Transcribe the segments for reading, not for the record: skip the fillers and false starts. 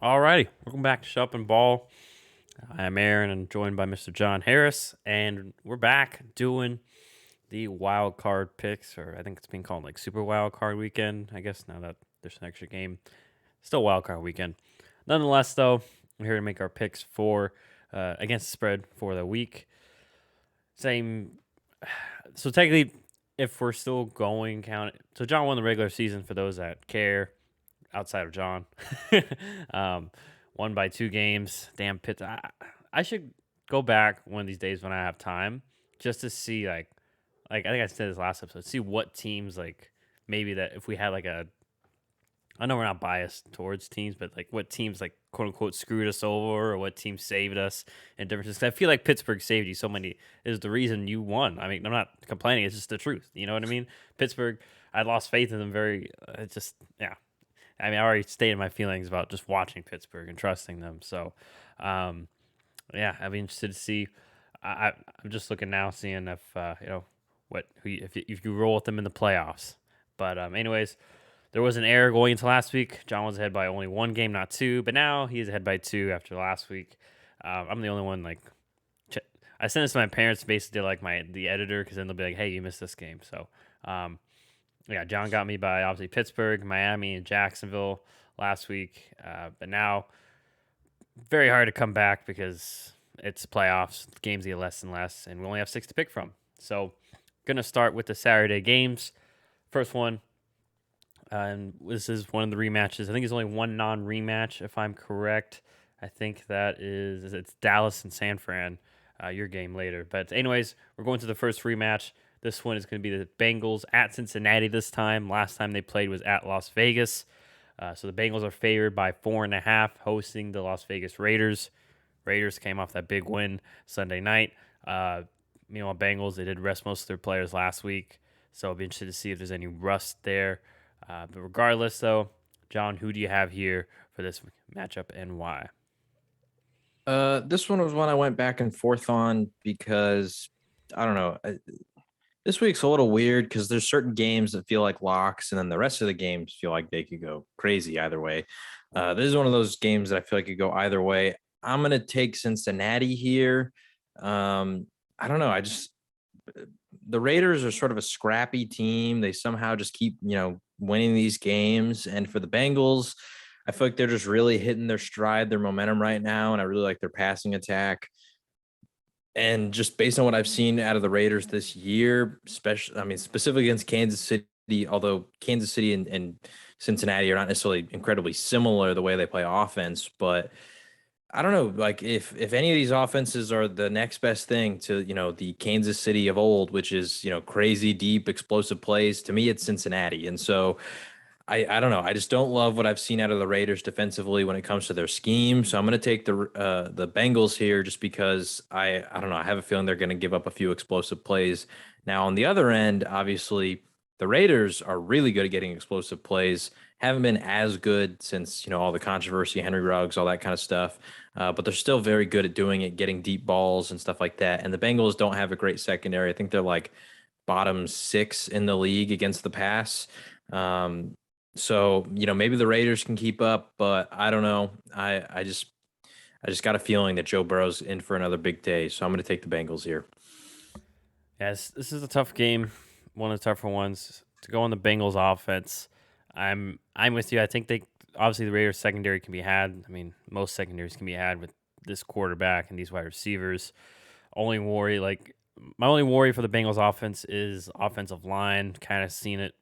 Alrighty, welcome back to Shop and Ball. I am Aaron and joined by Mr. John Harris, and we're back doing the wild card picks, or I think it's being called like Super Wild Card Weekend. I guess now that there's an extra game, still wild card weekend. Nonetheless, though, we're here to make our picks for against the spread for the week. Same. So technically, if we're still going, count. So John won the regular season for those that care outside of John. um, Won by 2 games. Damn Pitt. I should go back one of these days when I have time just to see like I think I said this last episode. See what teams like maybe that if we had like a. I know we're not biased towards teams, but like what teams like quote unquote screwed us over or what teams saved us in differences. I feel like Pittsburgh saved you so many is the reason you won. I mean, I'm not complaining. It's just the truth. You know what I mean? Pittsburgh, I lost faith in them very. It's just yeah. I mean, I already stated my feelings about just watching Pittsburgh and trusting them. So, um, yeah, I'd be interested to see. I'm just looking now, seeing if if you roll with them in the playoffs. But anyways, there was an error going into last week. John was ahead by only 1 game, not 2, but now he's ahead by 2 after last week. I'm the only one I sent this to my parents, basically like the editor, because then they'll be like, "Hey, you missed this game." So, um, yeah, John got me by obviously Pittsburgh, Miami, and Jacksonville last week. But now, very hard to come back because it's playoffs. Games get less and less, and we only have 6 to pick from. So, gonna start with the Saturday games. First one, and this is one of the rematches. I think there's only one non-rematch, if I'm correct. I think it's Dallas and San Fran. Your game later, but anyways, we're going to the first rematch. This one is going to be the Bengals at Cincinnati this time. Last time they played was at Las Vegas. So the Bengals are favored by 4.5, hosting the Las Vegas Raiders. Raiders came off that big win Sunday night. Meanwhile, Bengals, they did rest most of their players last week. So I'll be interested to see if there's any rust there. But regardless, though, John, who do you have here for this matchup and why? This one was one I went back and forth on because I don't know. This week's a little weird because there's certain games that feel like locks, and then the rest of the games feel like they could go crazy either way. This is one of those games that I feel like could go either way. I'm gonna take Cincinnati here. I don't know. The Raiders are sort of a scrappy team. They somehow just keep winning these games, and for the Bengals, I feel like they're just really hitting their stride, their momentum right now, and I really like their passing attack. And just based on what I've seen out of the Raiders this year, especially, I mean, specifically against Kansas City, although Kansas City and Cincinnati are not necessarily incredibly similar the way they play offense, but I don't know, like if any of these offenses are the next best thing to, the Kansas City of old, which is, crazy, deep, explosive plays, to me, it's Cincinnati. And so I don't know. I just don't love what I've seen out of the Raiders defensively when it comes to their scheme. So I'm going to take the Bengals here just because I don't know. I have a feeling they're going to give up a few explosive plays. Now on the other end, obviously the Raiders are really good at getting explosive plays. Haven't been as good since all the controversy, Henry Ruggs, all that kind of stuff. But they're still very good at doing it, getting deep balls and stuff like that. And the Bengals don't have a great secondary. I think they're like bottom 6 in the league against the pass. Um, so, maybe the Raiders can keep up, but I don't know. I just got a feeling that Joe Burrow's in for another big day. So I'm going to take the Bengals here. Yes, this is a tough game, one of the tougher ones to go on the Bengals offense. I'm with you. I think they obviously the Raiders secondary can be had. I mean, most secondaries can be had with this quarterback and these wide receivers. Only worry, like my only worry for the Bengals offense is offensive line. Kind of seen it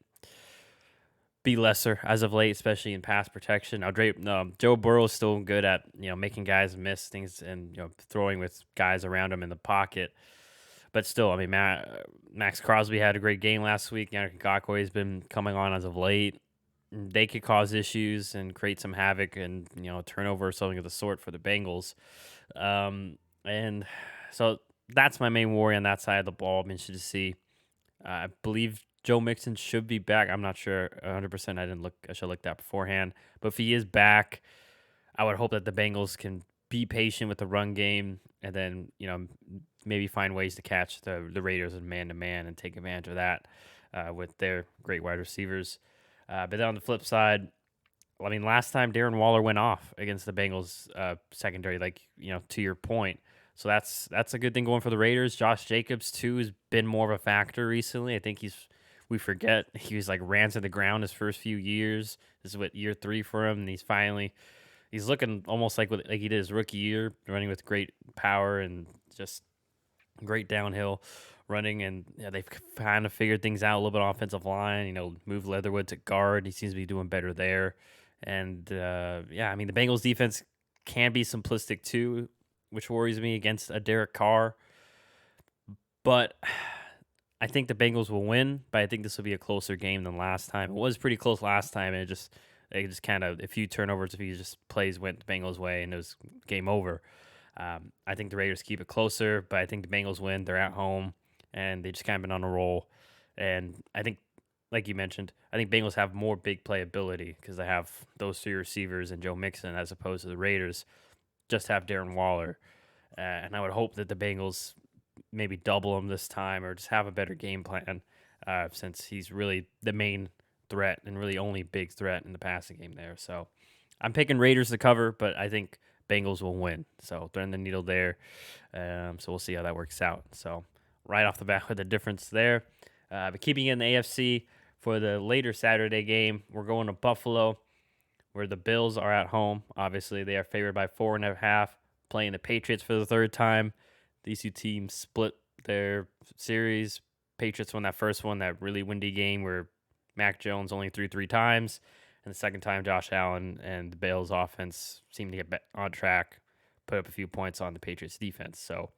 be lesser as of late, especially in pass protection. Now, Joe Burrow is still good at making guys miss things and throwing with guys around him in the pocket. But still, I mean, Max Crosby had a great game last week. Yannick Ngakoue has been coming on as of late. They could cause issues and create some havoc and turnover or something of the sort for the Bengals. And so that's my main worry on that side of the ball. I'm interested to see. I believe Joe Mixon should be back. I'm not sure 100%. I didn't look. I should have looked that beforehand. But if he is back, I would hope that the Bengals can be patient with the run game and then maybe find ways to catch the Raiders in man to man and take advantage of that with their great wide receivers. But then on the flip side, I mean, last time Darren Waller went off against the Bengals secondary, like to your point. So that's a good thing going for the Raiders. Josh Jacobs too has been more of a factor recently. I think we forget he was like ran to the ground his first few years. This is what year 3 for him, and he's looking almost like he did his rookie year, running with great power and just great downhill running. And yeah, they've kind of figured things out a little bit on offensive line. Move Leatherwood to guard. He seems to be doing better there. And yeah, I mean the Bengals defense can be simplistic too, which worries me against a Derek Carr. But I think the Bengals will win. But I think this will be a closer game than last time. It was pretty close last time, and they just kind of a few turnovers, a few just plays went the Bengals' way, and it was game over. I think the Raiders keep it closer, but I think the Bengals win. They're at home, and they just kind of been on a roll. And I think, like you mentioned, I think Bengals have more big play ability because they have those 3 receivers and Joe Mixon, as opposed to the Raiders just have Darren Waller. And I would hope that the Bengals maybe double him this time or just have a better game plan, since he's really the main threat and really only big threat in the passing game there. So I'm picking Raiders to cover, but I think Bengals will win. So threading the needle there. So we'll see how that works out. So right off the bat with the difference there. But keeping it in the AFC for the later Saturday game, we're going to Buffalo, where the Bills are at home. Obviously, they are favored by 4.5, playing the Patriots for the third time. These two teams split their series. Patriots won that first one, that really windy game where Mac Jones only threw 3 times. And the second time, Josh Allen and the Bills offense seemed to get on track, put up a few points on the Patriots defense. So,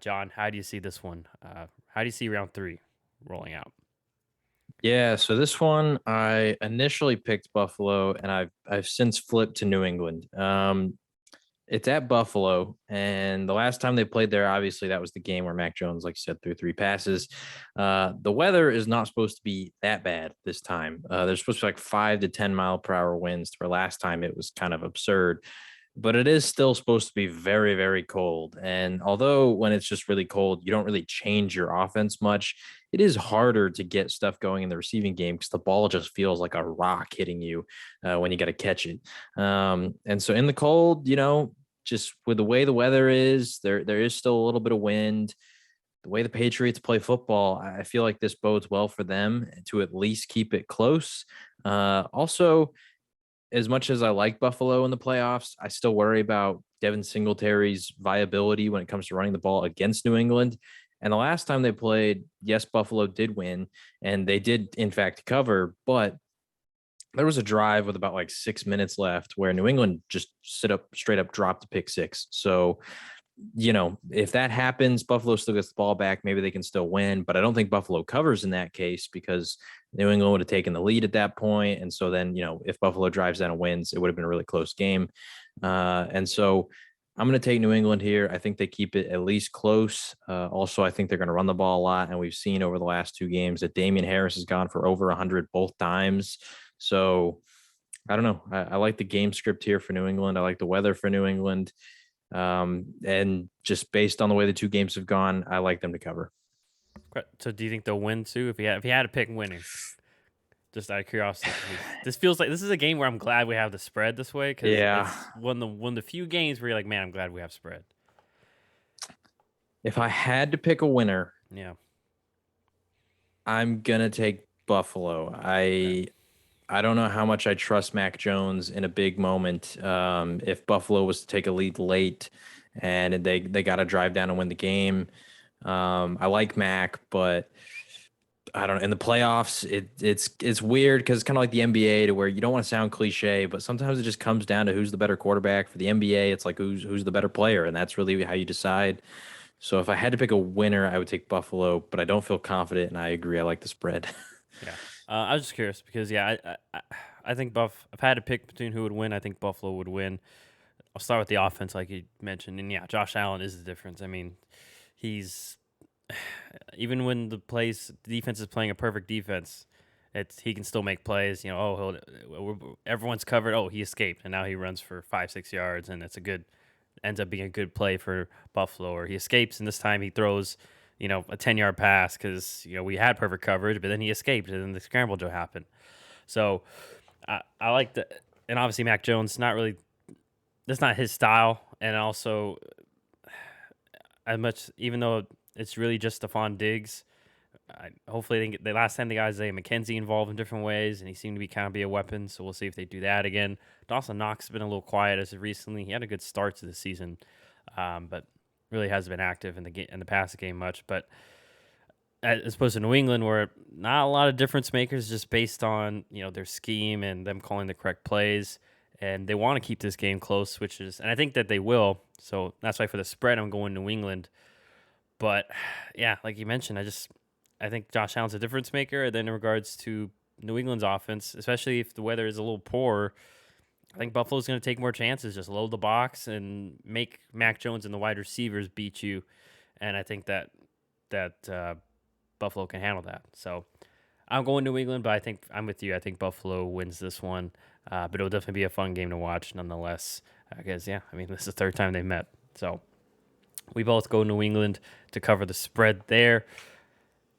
John, how do you see this one? How do you see round 3 rolling out? Yeah, so this one I initially picked Buffalo, and I've since flipped to New England. It's at Buffalo, and the last time they played there, obviously that was the game where Mac Jones, like you said, threw 3 passes. The weather is not supposed to be that bad this time. There's supposed to be like 5 to 10 mile per hour winds. Where last time it was kind of absurd, but it is still supposed to be very, very cold. And although when it's just really cold, you don't really change your offense much, it is harder to get stuff going in the receiving game because the ball just feels like a rock hitting you when you got to catch it. And so in the cold, just with the way the weather is, there is still a little bit of wind. The way the Patriots play football, I feel like this bodes well for them to at least keep it close. Also, as much as I like Buffalo in the playoffs, I still worry about Devin Singletary's viability when it comes to running the ball against New England. And the last time they played, yes, Buffalo did win, and they did, in fact, cover, but there was a drive with about like 6 minutes left where New England just straight up dropped a pick six. So, if that happens, Buffalo still gets the ball back. Maybe they can still win, but I don't think Buffalo covers in that case because New England would have taken the lead at that point. And so then, if Buffalo drives down and wins, it would have been a really close game. And so I'm going to take New England here. I think they keep it at least close. Also, I think they're going to run the ball a lot. And we've seen over the last 2 games that Damian Harris has gone for over 100 both times. So I don't know. I like the game script here for New England. I like the weather for New England. And just based on the way the 2 games have gone, I like them to cover. So do you think they'll win too? If you had to pick winning, just out of curiosity, this feels like this is a game where I'm glad we have the spread this way because Yeah. it's one of the few games where you're like, man, I'm glad we have spread. If I had to pick a winner, Yeah. I'm gonna take Buffalo. Okay. I don't know how much I trust Mac Jones in a big moment. If Buffalo was to take a lead late and they got to drive down and win the game, I like Mac, but I don't know. In the playoffs, it's weird because it's kind of like the NBA to where you don't want to sound cliche, but sometimes it just comes down to who's the better quarterback. For the NBA, it's like who's the better player, and that's really how you decide. So if I had to pick a winner, I would take Buffalo, but I don't feel confident, and I agree. I like the spread. Yeah. I was just curious because yeah, I think If I had to pick between who would win, I think Buffalo would win. I'll start with the offense, like you mentioned, and yeah, Josh Allen is the difference. I mean, he's even when the defense is playing a perfect defense, he can still make plays. Everyone's covered. Oh, he escaped, and now he runs for 5-6 yards, and ends up being a good play for Buffalo. Or he escapes, and this time he throws, a 10-yard pass because we had perfect coverage, but then he escaped, and then the scramble drill happened. So I like the, and obviously Mac Jones, not really, that's not his style. And also, as much, even though it's really just Stephon Diggs, hopefully they get, the last time they got Isaiah McKenzie involved in different ways, and he seemed to be kind of be a weapon. So we'll see if they do that again. Dawson Knox has been a little quiet as of recently. He had a good start to the season, but really hasn't been active in the passing game much. But as opposed to New England, where not a lot of difference makers, just based on their scheme and them calling the correct plays, and they want to keep this game close, which is, and I think that they will. So that's why for the spread, I'm going New England. But yeah, like you mentioned, I think Josh Allen's a difference maker. And then in regards to New England's offense, especially if the weather is a little poor, I think Buffalo's going to take more chances, just load the box and make Mac Jones and the wide receivers beat you. And I think that Buffalo can handle that. So I'm going New England, but I think I'm with you. I think Buffalo wins this one, but it'll definitely be a fun game to watch nonetheless. Because yeah, I mean this is the third time they've met, so we both go New England to cover the spread there.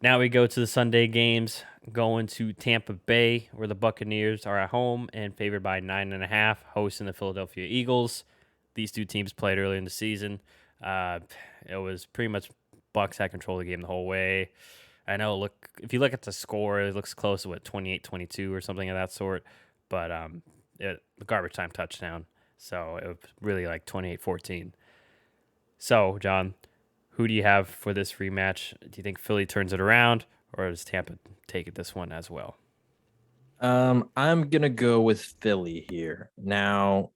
Now we go to the Sunday games, going to Tampa Bay, where the Buccaneers are at home and favored by 9.5, hosting the Philadelphia Eagles. These two teams played early in the season. Uh, it was pretty much Bucks had control of the game the whole way. I know, look, if you look at the score, it looks close to 28-22 or something of that sort, but the garbage time touchdown. So it was really like 28-14. So, John, who do you have for this rematch? Do you think Philly turns it around, or does Tampa take it this one as well? I'm gonna go with Philly here. Now,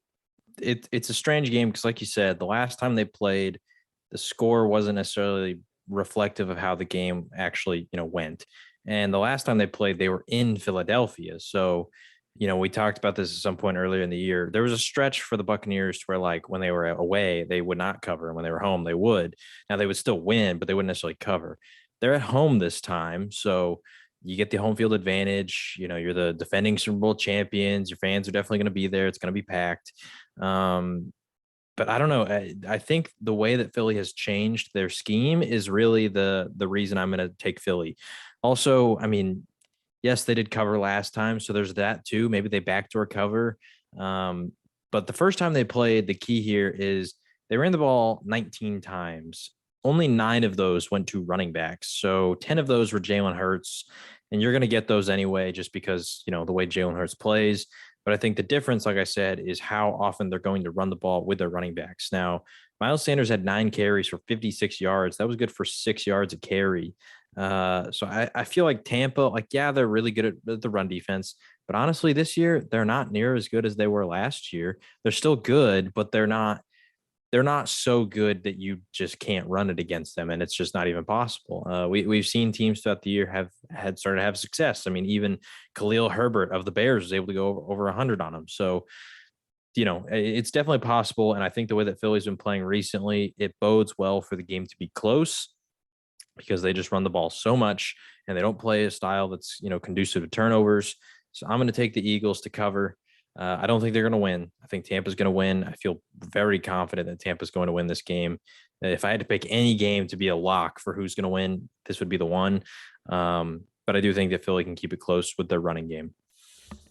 it's a strange game because, like you said, the last time they played, the score wasn't necessarily reflective of how the game actually, went. And the last time they played, they were in Philadelphia. So, we talked about this at some point earlier in the year. There was a stretch for the Buccaneers to where, like, when they were away, they would not cover, and when they were home, they would. Now they would still win, but they wouldn't necessarily cover. They're at home this time, so you get the home field advantage. You're the defending Super Bowl champions. Your fans are definitely going to be there. It's going to be packed. Um, but I don't know. I think the way that Philly has changed their scheme is really the reason I'm going to take Philly. Also, I mean, yes, they did cover last time, so there's that too. Maybe they backdoor cover. Um, but the first time they played, the key here is they ran the ball 19 times. Only 9 of those went to running backs. So 10 of those were Jalen Hurts. And you're going to get those anyway, just because, the way Jalen Hurts plays. But I think the difference, like I said, is how often they're going to run the ball with their running backs. Now, Miles Sanders had 9 carries for 56 yards. That was good for 6 yards a carry. So I feel like Tampa, like, yeah, they're really good at the run defense. But honestly, this year, they're not near as good as they were last year. They're still good, but they're not so good that you just can't run it against them, and it's just not even possible. We've seen teams throughout the year have had started to have success. I mean, even Khalil Herbert of the Bears was able to go over 100 on them. So, it's definitely possible, and I think the way that Philly's been playing recently, it bodes well for the game to be close because they just run the ball so much and they don't play a style that's conducive to turnovers. So I'm going to take the Eagles to cover. I don't think they're going to win. I think Tampa's going to win. I feel very confident that Tampa's going to win this game. If I had to pick any game to be a lock for who's going to win, this would be the one. But I do think that Philly can keep it close with their running game.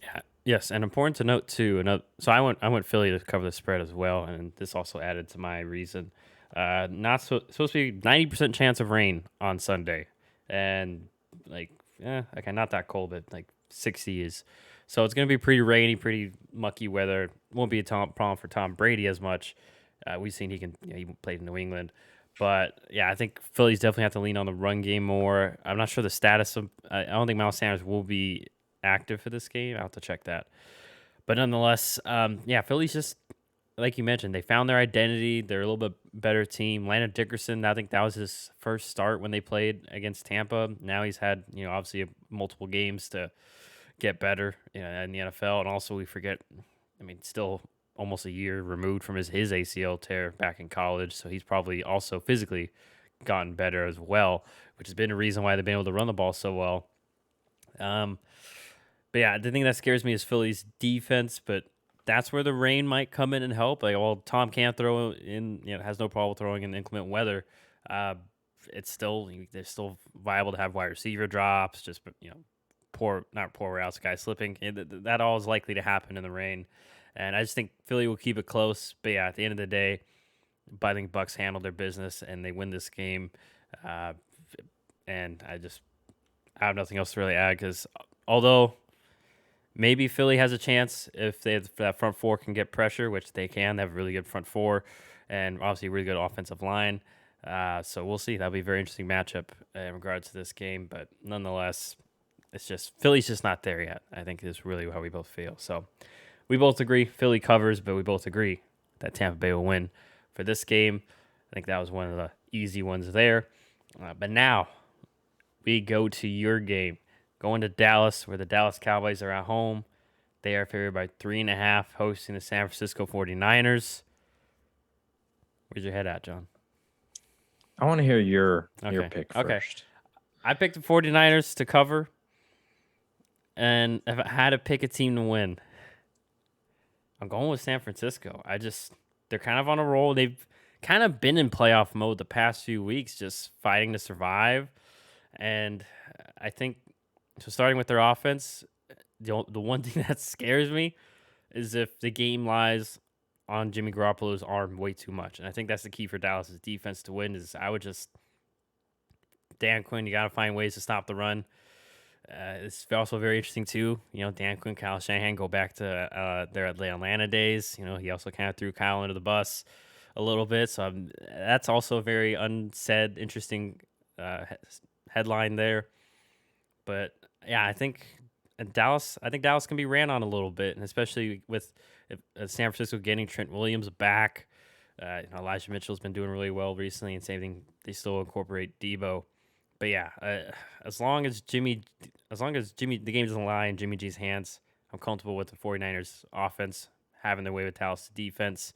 Yeah. Yes, and important to note too. So I went Philly to cover the spread as well, and this also added to my reason. Not supposed to be 90% chance of rain on Sunday, and like okay, not that cold, but like 60 is. So it's gonna be pretty rainy, pretty mucky weather. Won't be a problem for Tom Brady as much. We've seen he played in New England, but yeah, I think Phillies definitely have to lean on the run game more. I'm not sure the status of. I don't think Miles Sanders will be active for this game. I'll have to check that. But nonetheless, yeah, Philly's just like you mentioned, they found their identity. They're a little bit better team. Landon Dickerson, I think that was his first start when they played against Tampa. Now he's had, obviously multiple games to get better in the NFL. And also we forget, I mean, still almost a year removed from his ACL tear back in college. So he's probably also physically gotten better as well, which has been a reason why they've been able to run the ball so well. Um, but yeah, the thing that scares me is Philly's defense, but that's where the rain might come in and help. Like, well, Tom can't throw in, has no problem throwing in inclement weather. Uh, it's still, they're still viable to have wide receiver drops, just, not poor routes, guy slipping. That all is likely to happen in the rain, and I just think Philly will keep it close. But yeah, at the end of the day, I think Bucks handle their business and they win this game. Uh, and I have nothing else to really add because although maybe Philly has a chance if that front four can get pressure, which they can. They have a really good front four and obviously a really good offensive line. So we'll see. That'll be a very interesting matchup in regards to this game. But nonetheless, it's just Philly's just not there yet. I think is really how we both feel. So we both agree Philly covers, but we both agree that Tampa Bay will win for this game. I think that was one of the easy ones there. But now we go to your game. Going to Dallas, where the Dallas Cowboys are at home. They are favored by 3.5, hosting the San Francisco 49ers. Where's your head at, John? I want to hear your pick first. Okay. I picked the 49ers to cover. And if I had to pick a team to win, I'm going with San Francisco. They're kind of on a roll. They've kind of been in playoff mode the past few weeks, just fighting to survive. And I think, so starting with their offense, the one thing that scares me is if the game lies on Jimmy Garoppolo's arm way too much. And I think that's the key for Dallas' defense to win is Dan Quinn, you got to find ways to stop the run. It's also very interesting, too. Dan Quinn, Kyle Shanahan go back to their Atlanta days. He also kind of threw Kyle under the bus a little bit. So that's also a very unsaid, interesting headline there. But, yeah, I think Dallas can be ran on a little bit, and especially with San Francisco getting Trent Williams back. Elijah Mitchell's been doing really well recently, and same thing, they still incorporate Debo. But yeah, as long as the game doesn't lie in Jimmy G's hands, I'm comfortable with the 49ers offense having their way with Dallas defense.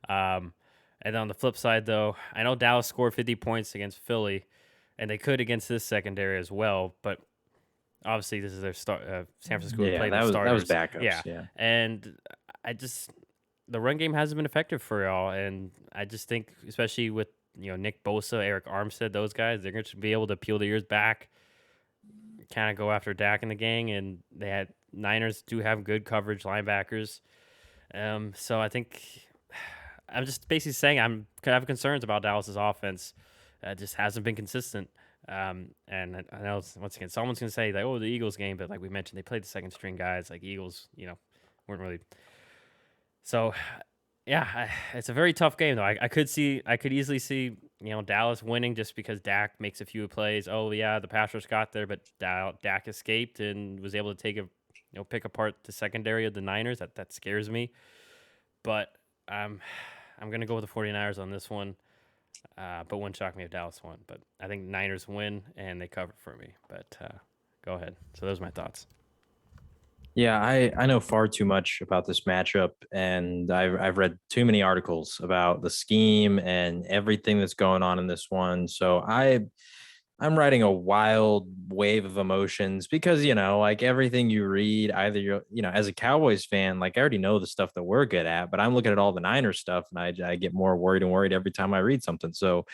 And on the flip side, though, I know Dallas scored 50 points against Philly, and they could against this secondary as well. But obviously, this is their start. San Francisco played the starters. That was backups. Yeah. And the run game hasn't been effective for y'all, and I just think, especially with Nick Bosa, Eric Armstead, those guys, they're going to be able to peel their ears back, kind of go after Dak and the gang. And Niners do have good coverage linebackers. So I think I'm just basically saying I have concerns about Dallas's offense. It just hasn't been consistent. And I know once again, someone's going to say like, oh, the Eagles game, but like we mentioned, they played the second string guys. Like Eagles, weren't really. So. Yeah, it's a very tough game though. I could easily see Dallas winning just because Dak makes a few plays. Oh yeah, the pass rush got there, but Dak escaped and was able to pick apart the secondary of the Niners. That scares me. But I'm gonna go with the 49ers on this one. But wouldn't shock me if Dallas won. But I think Niners win and they cover for me. But go ahead. So those are my thoughts. Yeah, I know far too much about this matchup, and I've read too many articles about the scheme and everything that's going on in this one. So I'm riding a wild wave of emotions because like everything you read, either you're as a Cowboys fan, like I already know the stuff that we're good at, but I'm looking at all the Niners stuff, and I get more worried every time I read something. So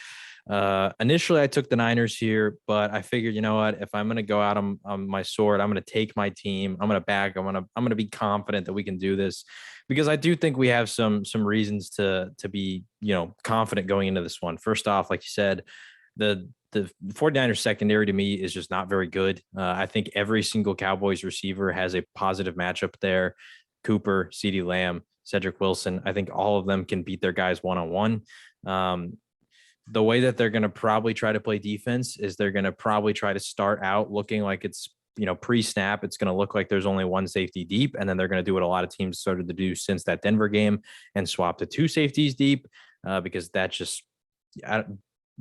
initially I took the Niners here, but I figured, if I'm going to go out on my sword, I'm going to take my team. I'm going to be confident that we can do this because I do think we have some reasons to be, confident going into this one. First off, like you said, the 49ers secondary to me is just not very good. I think every single Cowboys receiver has a positive matchup there. Cooper, CeeDee Lamb, Cedric Wilson. I think all of them can beat their guys one-on-one. The way that they're going to probably try to play defense is they're going to probably try to start out looking like it's, pre-snap. It's going to look like there's only one safety deep. And then they're going to do what a lot of teams started to do since that Denver game and swap to two safeties deep because that just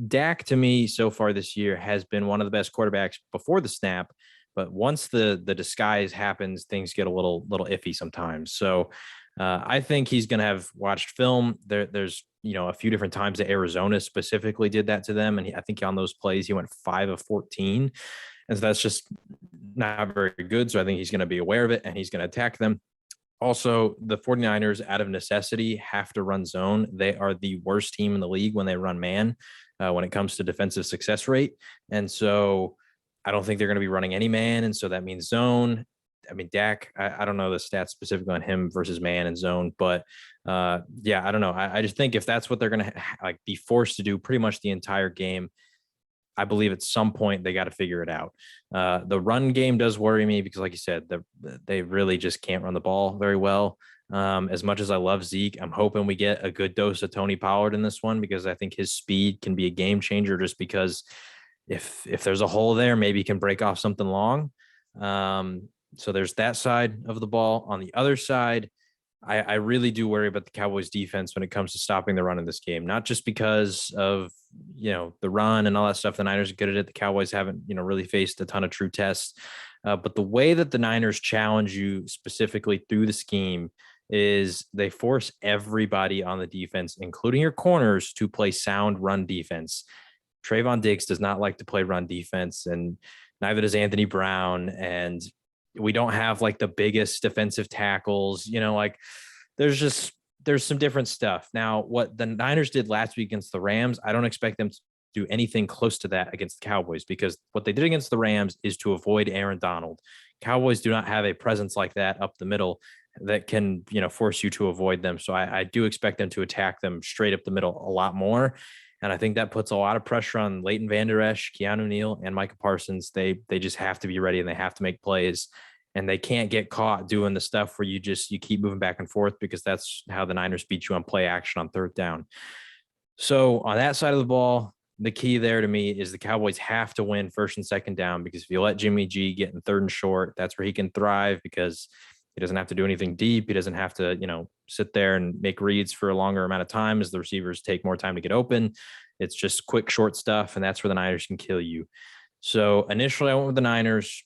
Dak to me so far this year has been one of the best quarterbacks before the snap. But once the disguise happens, things get a little iffy sometimes. So I think he's going to have watched film. There's a few different times that Arizona specifically did that to them, and I think on those plays he went 5 of 14, and so that's just not very good. So I think he's going to be aware of it and he's going to attack them. Also, the 49ers, out of necessity, have to run zone. They are the worst team in the league when they run man when it comes to defensive success rate, and so I don't think they're going to be running any man, and so that means zone. I mean, Dak, I don't know the stats specifically on him versus man and zone, but yeah, I don't know. I just think if that's what they're going to like be forced to do pretty much the entire game, I believe at some point they got to figure it out. The run game does worry me because, like you said, they really just can't run the ball very well. As much as I love Zeke, I'm hoping we get a good dose of Tony Pollard in this one because I think his speed can be a game changer. Just because if there's a hole there, maybe he can break off something long. So there's that side of the ball. On the other side, I really do worry about the Cowboys defense when it comes to stopping the run in this game, not just because of, the run and all that stuff. The Niners are good at it. The Cowboys haven't, really faced a ton of true tests. But the way that the Niners challenge you specifically through the scheme is they force everybody on the defense, including your corners, to play sound run defense. Trayvon Diggs does not like to play run defense, and neither does Anthony Brown. And we don't have like the biggest defensive tackles, like there's some different stuff. Now, what the Niners did last week against the Rams, I don't expect them to do anything close to that against the Cowboys, because what they did against the Rams is to avoid Aaron Donald. Cowboys do not have a presence like that up the middle that can, force you to avoid them. So I do expect them to attack them straight up the middle a lot more. And I think that puts a lot of pressure on Leighton Vander Esch, Keanu Neal, and Micah Parsons. They just have to be ready and they have to make plays. And they can't get caught doing the stuff where you keep moving back and forth, because that's how the Niners beat you on play action on third down. So on that side of the ball, the key there to me is the Cowboys have to win first and second down, because if you let Jimmy G get in third and short, that's where he can thrive, because he doesn't have to do anything deep. He doesn't have to, sit there and make reads for a longer amount of time as the receivers take more time to get open. It's just quick, short stuff, and that's where the Niners can kill you. So initially I went with the Niners,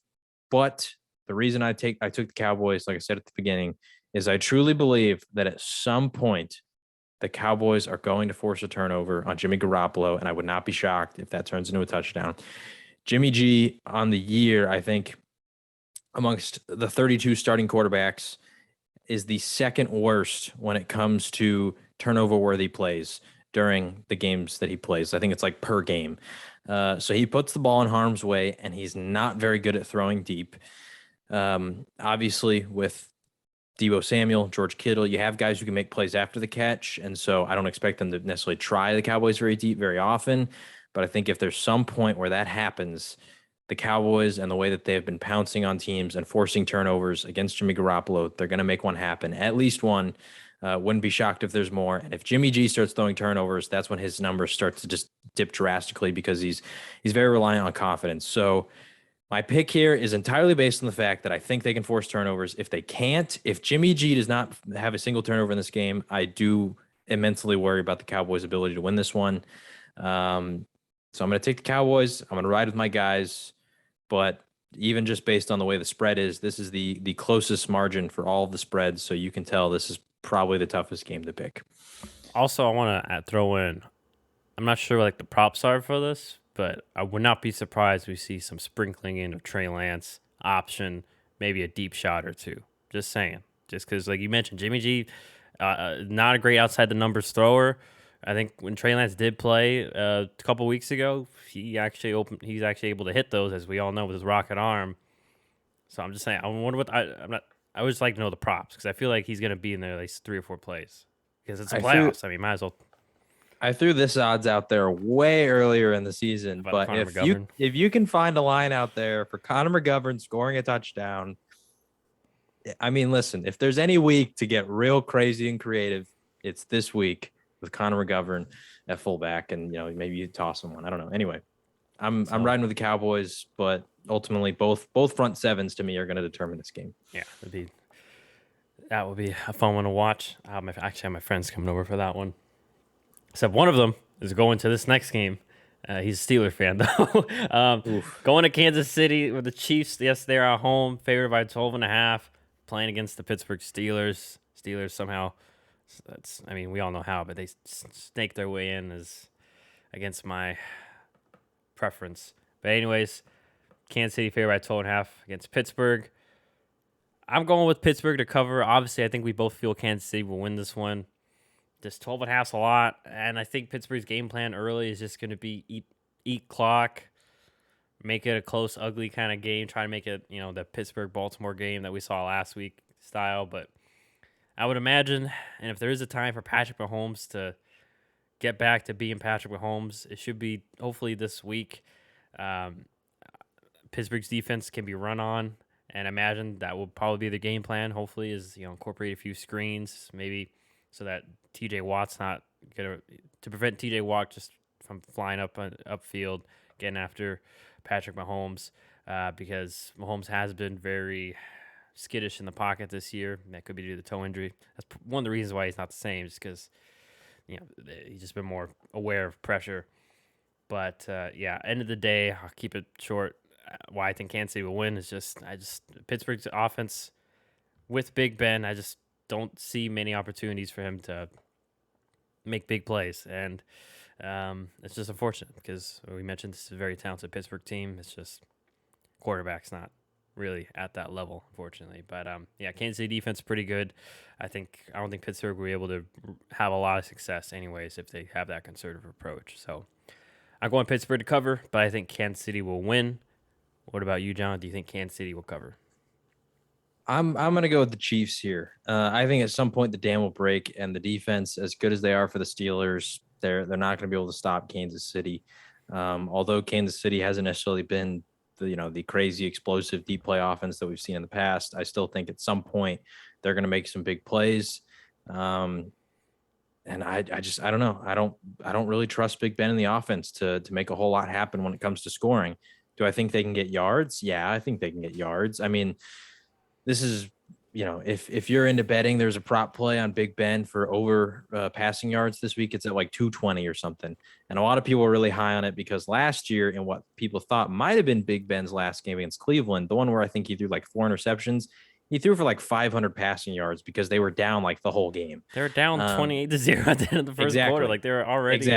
but the reason I took the Cowboys, like I said at the beginning, is I truly believe that at some point the Cowboys are going to force a turnover on Jimmy Garoppolo, and I would not be shocked if that turns into a touchdown. Jimmy G on the year, I think, amongst the 32 starting quarterbacks, is the second worst when it comes to turnover-worthy plays during the games that he plays. I think it's like per game. So he puts the ball in harm's way, and he's not very good at throwing deep. Obviously, with Deebo Samuel, George Kittle, you have guys who can make plays after the catch. And so I don't expect them to necessarily try the Cowboys very deep very often. But I think if there's some point where that happens, the Cowboys and the way that they have been pouncing on teams and forcing turnovers against Jimmy Garoppolo, they're going to make one happen, at least one. Wouldn't be shocked if there's more. And if Jimmy G starts throwing turnovers, that's when his numbers start to just dip drastically, because he's very reliant on confidence. So my pick here is entirely based on the fact that I think they can force turnovers. If they can't, if Jimmy G does not have a single turnover in this game, I do immensely worry about the Cowboys' ability to win this one. So I'm going to take the Cowboys. I'm going to ride with my guys. But even just based on the way the spread is, this is the closest margin for all of the spreads. So you can tell this is probably the toughest game to pick. Also, I want to throw in, I'm not sure like the props are for this, but I would not be surprised we see some sprinkling in of Trey Lance option, maybe a deep shot or two. Just saying. Just because, like you mentioned, Jimmy G, not a great outside the numbers thrower. I think when Trey Lance did play a couple weeks ago, he's actually able to hit those, as we all know, with his rocket arm. So I'm just saying, I wonder what I would just like to know the props, because I feel like he's going to be in there at least 3 or 4 plays, because it's playoffs. I mean, might as well. I threw this odds out there way earlier in the season, but if you can find a line out there for Connor McGovern scoring a touchdown, I mean, listen, if there's any week to get real crazy and creative, it's this week with Connor McGovern at fullback, and maybe you toss him one. I don't know. Anyway, I'm riding with the Cowboys, but ultimately both front sevens to me are going to determine this game. Yeah, that would be a fun one to watch. I actually have my friends coming over for that one. Except one of them is going to this next game. He's a Steeler fan, though. Going to Kansas City with the Chiefs. Yes, they're at home, favored by 12.5, playing against the Pittsburgh Steelers. Steelers somehow, we all know how, but they snake their way in as against my preference. But anyways, Kansas City favored by 12.5 against Pittsburgh. I'm going with Pittsburgh to cover. Obviously, I think we both feel Kansas City will win this one. This 12.5 is a lot, and I think Pittsburgh's game plan early is just going to be eat clock, make it a close, ugly kind of game. Try to make it, the Pittsburgh-Baltimore game that we saw last week style. But I would imagine, and if there is a time for Patrick Mahomes to get back to being Patrick Mahomes, it should be hopefully this week. Um, Pittsburgh's defense can be run on, and imagine that will probably be the game plan. Hopefully, is incorporate a few screens, maybe so that T.J. Watt's not gonna to prevent T.J. Watt just from flying upfield, getting after Patrick Mahomes, because Mahomes has been very skittish in the pocket this year. That could be due to the toe injury. That's one of the reasons why he's not the same, just because he's just been more aware of pressure. But end of the day, I'll keep it short. Why I think Kansas City will win is Pittsburgh's offense with Big Ben. I just don't see many opportunities for him to make big plays, and it's just unfortunate because we mentioned this is a very talented Pittsburgh team. It's just quarterback's not really at that level, unfortunately. But Kansas City defense is pretty good. I don't think Pittsburgh will be able to have a lot of success, anyways, if they have that conservative approach. So I'm going Pittsburgh to cover, but I think Kansas City will win. What about you, John? Do you think Kansas City will cover? I'm gonna go with the Chiefs here. I think at some point the dam will break, and the defense, as good as they are for the Steelers, they're not going to be able to stop Kansas City. Although Kansas City hasn't necessarily been the crazy explosive deep play offense that we've seen in the past, I still think at some point they're going to make some big plays. And I don't know. I don't really trust Big Ben in the offense to make a whole lot happen when it comes to scoring. Do I think they can get yards? Yeah, I think they can get yards. I mean, this is, if you're into betting, there's a prop play on Big Ben for over passing yards this week. It's at like 220 or something. And a lot of people are really high on it because last year, in what people thought might have been Big Ben's last game against Cleveland, the one where I think he threw like 4 interceptions, he threw for like 500 passing yards because they were down like the whole game. They were down 28-0 at the end of the first quarter. Like they were already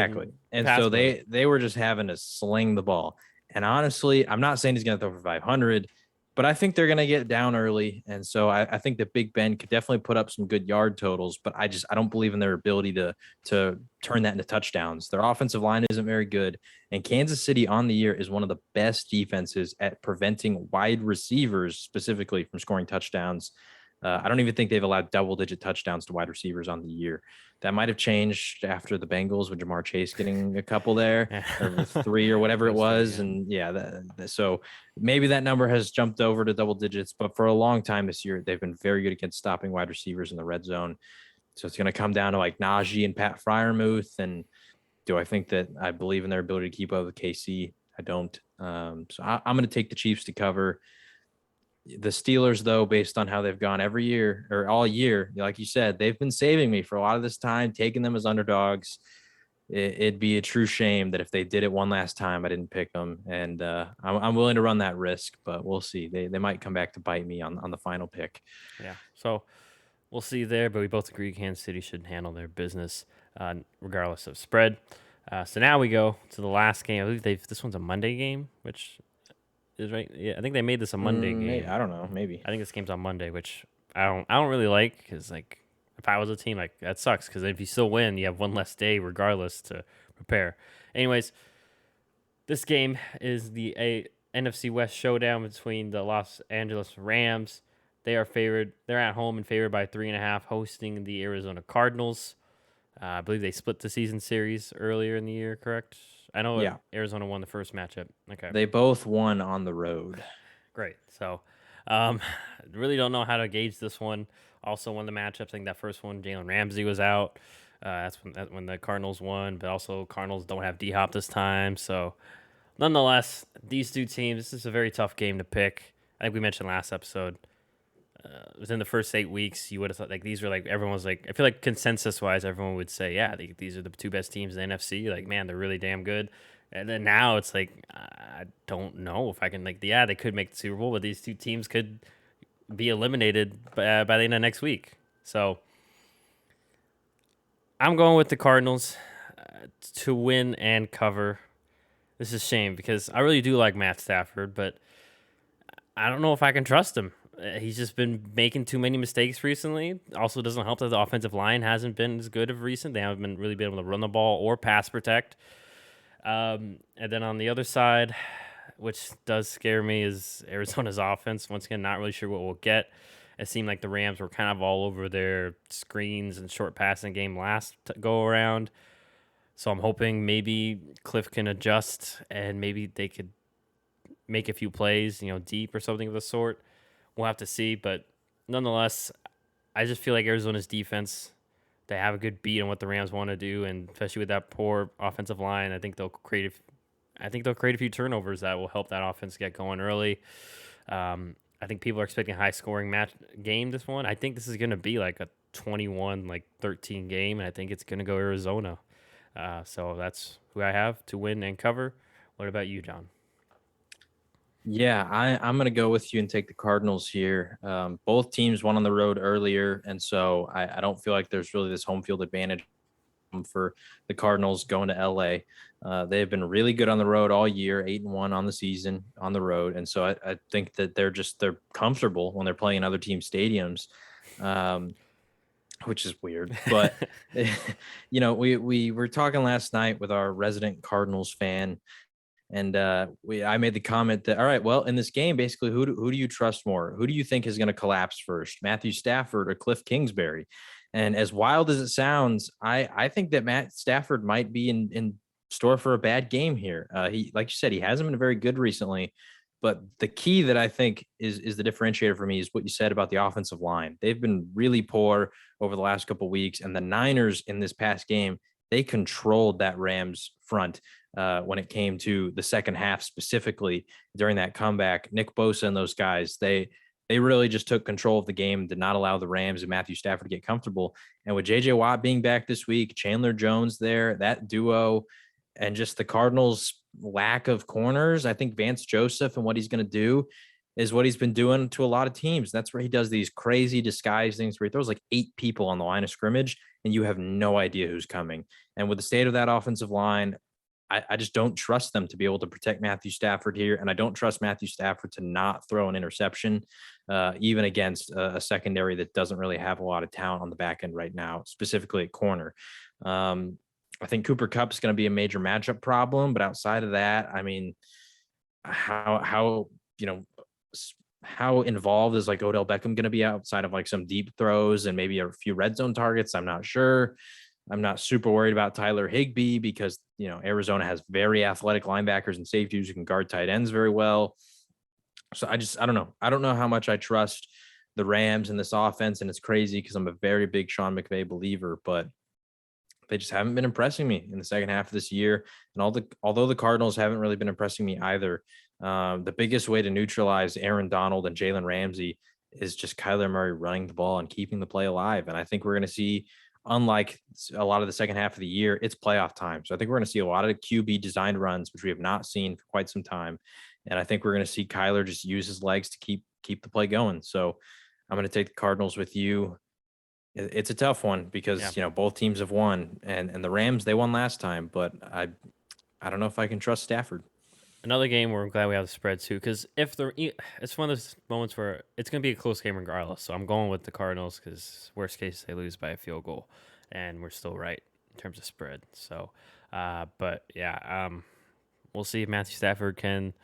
and so they were just having to sling the ball. And honestly, I'm not saying he's going to throw for 500, but I think they're going to get down early. And so I think that Big Ben could definitely put up some good yard totals, but I don't believe in their ability to turn that into touchdowns. Their offensive line isn't very good. And Kansas City on the year is one of the best defenses at preventing wide receivers specifically from scoring touchdowns. I don't even think they've allowed double-digit touchdowns to wide receivers on the year. That might have changed after the Bengals with Jamar Chase getting a couple there, or 3 or whatever it was. And so maybe that number has jumped over to double digits, but for a long time this year, they've been very good against stopping wide receivers in the red zone. So it's going to come down to like Najee and Pat Freiermuth. And do I think that I believe in their ability to keep up with KC? I don't. So I'm going to take the Chiefs to cover. The Steelers, though, based on how they've gone every year or all year, like you said, they've been saving me for a lot of this time, taking them as underdogs. It'd be a true shame that if they did it one last time, I didn't pick them. And I'm willing to run that risk, but we'll see. They might come back to bite me on the final pick. Yeah, so we'll see there, but we both agree Kansas City should handle their business regardless of spread. So now we go to the last game. I believe this one's a Monday game, which is right. Yeah, I think they made this a Monday game. I don't know. Maybe. I think this game's on Monday, which I don't really like because like if I was a team, like that sucks because if you still win, you have one less day regardless to prepare. Anyways, this game is the NFC West showdown between the Los Angeles Rams. They are favored. They're at home and favored by 3.5, hosting the Arizona Cardinals. I believe they split the season series earlier in the year, correct? I know Arizona won the first matchup. Okay. They both won on the road. Great. So, really don't know how to gauge this one. Also, one of the matchups, I think that first one, Jalen Ramsey was out. That's when the Cardinals won, but also Cardinals don't have D-Hop this time. So, nonetheless, these two teams, this is a very tough game to pick. I think we mentioned last episode. Within the first 8 weeks, you would have thought like these were like everyone was like I feel like consensus wise everyone would say these are the two best teams in the NFC, like man they're really damn good. And then now it's like I don't know if I can they could make the Super Bowl, but these two teams could be eliminated by the end of next week. So I'm going with the Cardinals to win and cover. This is a shame because I really do like Matt Stafford, but I don't know if I can trust him. He's just been making too many mistakes recently. Also, doesn't help that the offensive line hasn't been as good of recent. They haven't been really been able to run the ball or pass protect. And then on the other side, which does scare me, is Arizona's offense. Once again, not really sure what we'll get. It seemed like the Rams were kind of all over their screens and short passing game last go around. So I'm hoping maybe Cliff can adjust and maybe they could make a few plays, deep or something of the sort. We'll have to see. But nonetheless, I just feel like Arizona's defense, they have a good beat on what the Rams want to do, and especially with that poor offensive line, I think they'll create a few turnovers that will help that offense get going early. I think people are expecting a high scoring match game this one. I think this is going to be like a 21 like 13 game, and I think it's going to go Arizona. So that's who I have to win and cover. What about you, John? Yeah, I'm going to go with you and take the Cardinals here. Both teams won on the road earlier, and so I don't feel like there's really this home field advantage for the Cardinals going to LA. They have been really good on the road all year, 8-1 on the season on the road, and so I think that they're comfortable when they're playing in other team stadiums, um, which is weird. But we were talking last night with our resident Cardinals fan, and I made the comment that, all right, well, in this game, basically, who do you trust more? Who do you think is going to collapse first, Matthew Stafford or Cliff Kingsbury? And as wild as it sounds, I think that Matt Stafford might be in store for a bad game here. He, like you said, he hasn't been very good recently. But the key that I think is the differentiator for me is what you said about the offensive line. They've been really poor over the last couple of weeks, and the Niners in this past game, they controlled that Rams front when it came to the second half, specifically during that comeback. Nick Bosa and those guys, they really just took control of the game, did not allow the Rams and Matthew Stafford to get comfortable. And with JJ Watt being back this week, Chandler Jones there, that duo, and just the Cardinals' lack of corners, I think Vance Joseph and what he's going to do is what he's been doing to a lot of teams. That's where he does these crazy disguise things where he throws like 8 people on the line of scrimmage and you have no idea who's coming. And with the state of that offensive line, I just don't trust them to be able to protect Matthew Stafford here. And I don't trust Matthew Stafford to not throw an interception, even against a secondary that doesn't really have a lot of talent on the back end right now, specifically at corner. I think Cooper Kupp is going to be a major matchup problem. But outside of that, I mean, how how involved is like Odell Beckham going to be outside of like some deep throws and maybe a few red zone targets? I'm not sure. I'm not super worried about Tyler Higbee because, Arizona has very athletic linebackers and safeties who can guard tight ends very well. So I don't know. I don't know how much I trust the Rams in this offense. And it's crazy because I'm a very big Sean McVay believer, but they just haven't been impressing me in the second half of this year. And although the Cardinals haven't really been impressing me either, the biggest way to neutralize Aaron Donald and Jalen Ramsey is just Kyler Murray running the ball and keeping the play alive. And I think we're going to see, unlike a lot of the second half of the year, it's playoff time. So I think we're going to see a lot of QB designed runs, which we have not seen for quite some time. And I think we're going to see Kyler just use his legs to keep the play going. So I'm going to take the Cardinals with you. It's a tough one because, Yeah. both teams have won, and the Rams, they won last time, but I don't know if I can trust Stafford. Another game where I'm glad we have the spread too, because it's one of those moments where it's going to be a close game regardless. So I'm going with the Cardinals because worst case they lose by a field goal, and we're still right in terms of spread. So, but yeah, we'll see if Matthew Stafford can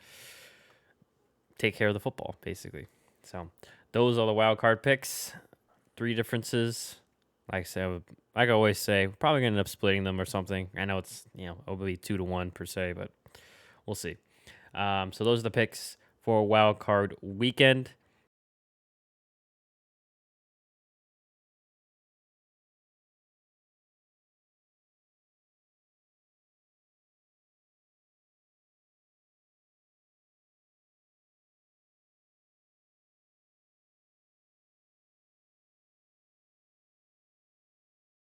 take care of the football, basically. So those are the wild card picks. 3 differences. Like I said, like I always say, we're probably gonna end up splitting them or something. I know it'll be 2-1 per se, but we'll see. So those are the picks for wild card weekend.